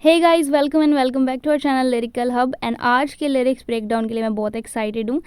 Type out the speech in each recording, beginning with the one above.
Hey guys, welcome and welcome back to our channel lyrical hub. And आज के lyrics breakdown के लिए मैं बहुत एक्साइटेड हूँ।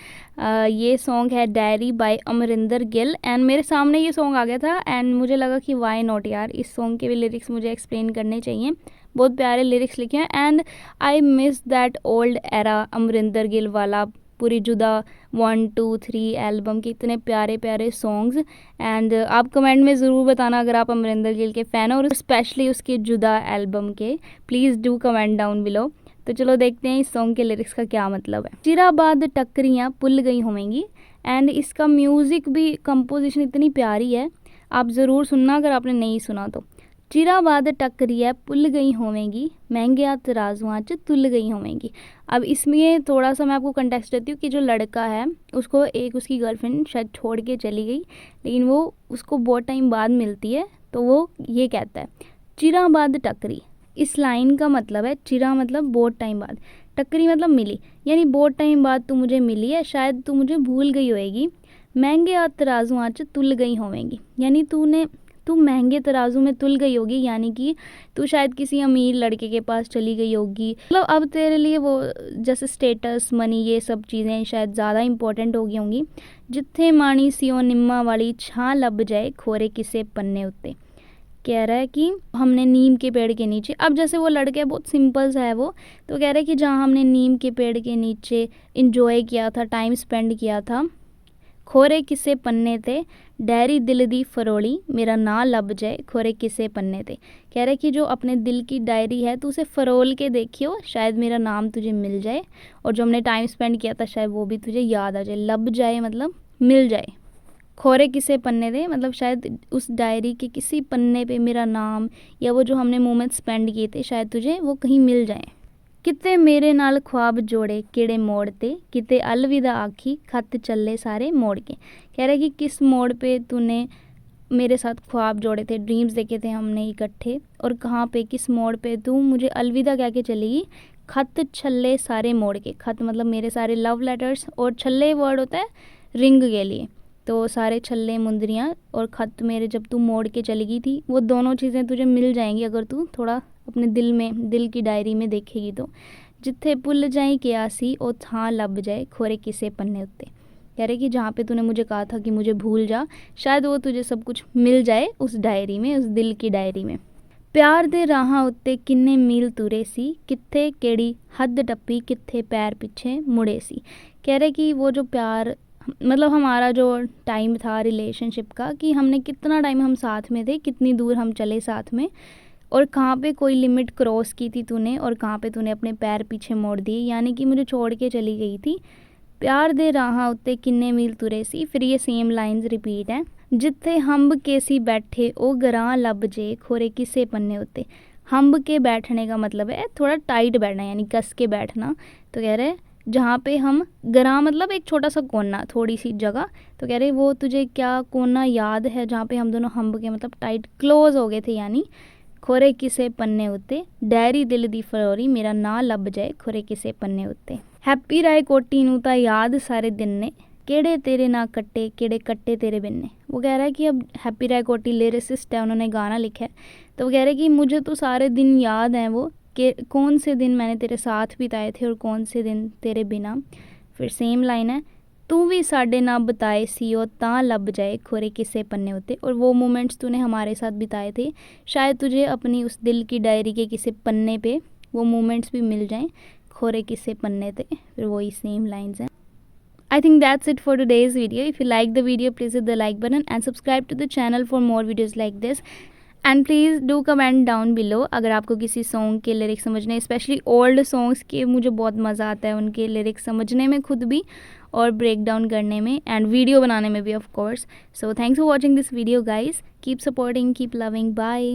ये सॉन्ग है diary by Amrinder Gill and मेरे सामने ये सॉन्ग आ गया था एंड मुझे लगा कि वाई नॉट यार, इस सॉन्ग के भी लिरिक्स मुझे एक्सप्लेन करने चाहिए। बहुत प्यारे लिरिक्स लिखे हैं and I miss that old era Amarinder Gill वाला, पूरी जुदा 1, 2, 3 एल्बम के इतने प्यारे प्यारे सॉन्ग्स। एंड आप कमेंट में ज़रूर बताना अगर आप अमरिंदर गिल के फ़ैन हो और स्पेशली उसके जुदा एल्बम के। Please do comment down below. तो चलो देखते हैं इस सॉन्ग के लिरिक्स का क्या मतलब है। चिराबाद टक्करियाँ पुल गई होंगी एंड इसका म्यूज़िक भी कंपोजिशन इतनी प्यारी है, आप ज़रूर सुनना अगर आपने नहीं सुना तो। चिराबाद टक्करियाँ पुल गई होवेंगी, महंगे तराजुआं च तुल गई होवेंगी। अब इसमें थोड़ा सा मैं आपको कंटेक्स्ट देती हूँ कि जो लड़का है उसको एक उसकी गर्लफ्रेंड शायद छोड़ के चली गई, लेकिन वो उसको बहुत टाइम बाद मिलती है। तो वो ये कहता है चिराबाद टक्करी। इस लाइन का मतलब है चिरा मतलब बहुत टाइम बाद, टक्करी मतलब मिली, यानी बहुत टाइम बाद तू मुझे मिली है, शायद तू मुझे भूल गई होएगी। महंगे तराजुआं च तुल गई होवेंगी, यानी तू महंगे तराजू में तुल गई होगी, यानी कि तू शायद किसी अमीर लड़के के पास चली गई होगी। मतलब अब तेरे लिए वो जैसे स्टेटस, मनी, ये सब चीज़ें शायद ज़्यादा इंपॉर्टेंट हो गई होंगी। जिथे माणी सियो निम्मा वाली छां लब जाए खोरे किसे पन्ने उत्ते। कह रहा है कि हमने नीम के पेड़ के नीचे, अब जैसे वो लड़का बहुत सिंपल सा है वो, तो कह रहा है कि जहाँ हमने नीम के पेड़ के नीचे इंजॉय किया था, टाइम स्पेंड किया था, खोरे किसे पन्ने ते डायरी दिल दी फरोली मेरा ना लब जाए खोरे किसे पन्ने ते। कह रहे कि जो अपने दिल की डायरी है तो उसे फरोल के देखियो, शायद मेरा नाम तुझे मिल जाए, और जो हमने टाइम स्पेंड किया था शायद वो भी तुझे याद आ जाए। लब जाए मतलब मिल जाए, खोरे किसे पन्ने दे मतलब शायद उस डायरी के किसी पन्ने पे मेरा नाम या वो जो हमने मोमेंट स्पेंड किए थे शायद तुझे वो कहीं मिल जाए। किते मेरे नाल ख्वाब जोड़े किड़े मोड़ ते, किते अलविदा आखी खत चले सारे मोड़ के। कह रहे कि किस मोड़ पे तूने मेरे साथ ख्वाब जोड़े थे, ड्रीम्स देखे थे हमने इकट्ठे, और कहाँ पे किस मोड़ पे तू मुझे अलविदा कह के चलेगी। खत छल्ले सारे मोड़ के, खत मतलब मेरे सारे लव लेटर्स, और छल्ले वर्ड होता है रिंग के लिए, तो सारे छल्ले मुंदरियाँ और ख़त मेरे जब तू मोड़ के चली गई थी, वो दोनों चीज़ें तुझे मिल जाएंगी अगर तू थोड़ा अपने दिल में, दिल की डायरी में देखेगी तो। जिथे भुल जाए कियासी ओ थां लब जाए खोरे किसे पन्ने उत्ते। कह रहे कि जहाँ पे तूने मुझे कहा था कि मुझे भूल जा, शायद वो तुझे सब कुछ मिल जाए उस डायरी में, उस दिल की डायरी में। प्यार दे राहां उत्ते किन्ने मील तुरे सी, कित्थे केड़ी हद टप्पी कित्थे पैर पीछे मुड़े सी। कह रहे कि वो जो प्यार मतलब हमारा जो टाइम था रिलेशनशिप का, कि हमने कितना टाइम हम साथ में थे, कितनी दूर हम चले साथ में, और कहाँ पे कोई लिमिट क्रॉस की थी तूने और कहाँ पे तूने अपने पैर पीछे मोड़ दिए, यानी कि मुझे छोड़ के चली गई थी। प्यार दे राहां उत्ते किन्ने मील तुरे सी, फिर ये सेम लाइंस रिपीट हैं। जिथे हम्ब के सी बैठे ओ गरां लब जे खोरे किसे पन्ने उत्ते। हम्ब के बैठने का मतलब है थोड़ा टाइट बैठना, यानी कस के बैठना। तो कह रहे जहाँ पे हम, गरां मतलब एक छोटा सा कोना, थोड़ी सी जगह। तो कह रहे वो तुझे क्या कोना याद है जहाँ पे हम दोनों हम्ब के मतलब टाइट क्लोज हो गए थे, यानी खोरे किसे पन्ने उत्ते डायरी दिल दी फरोरी मेरा ना लब जाए खोरे किसे पन्ने उत्ते। हैप्पी राय कोटी नू ता याद सारे दिन ने केड़े तेरे ना कट्टे केड़े कट्टे तेरे बिन ने। वो कह रहा है कि अब हैप्पी राय कोटी लिरिसिस्ट है, उन्होंने गाना लिखा है, तो वो कह रहे हैं कि मुझे तो सारे दिन याद हैं वो, कि कौन से दिन मैंने तेरे साथ बिताए थे और कौन से दिन तेरे बिना। फिर सेम लाइन है, तू भी साडे ना बताए सीओ तां लब जाए खोरे किसे पन्ने उत्ते। और वो मोमेंट्स तूने हमारे साथ बिताए थे, शायद तुझे अपनी उस दिल की डायरी के किसी पन्ने पे वो मोमेंट्स भी मिल जाएं, खोरे किसे पन्ने थे। फिर वही सेम लाइंस हैं। I think that's it for today's video. If you like the video, please hit the like button and subscribe to the channel for more videos like this. And please do comment down below अगर आपको किसी song के lyrics समझने, specially old songs के मुझे बहुत मज़ा आता है उनके लिरिक्स समझने में खुद भी, और ब्रेक डाउन करने में एंड वीडियो बनाने में भी of course. So thanks for watching this video guys, keep supporting, keep loving, bye.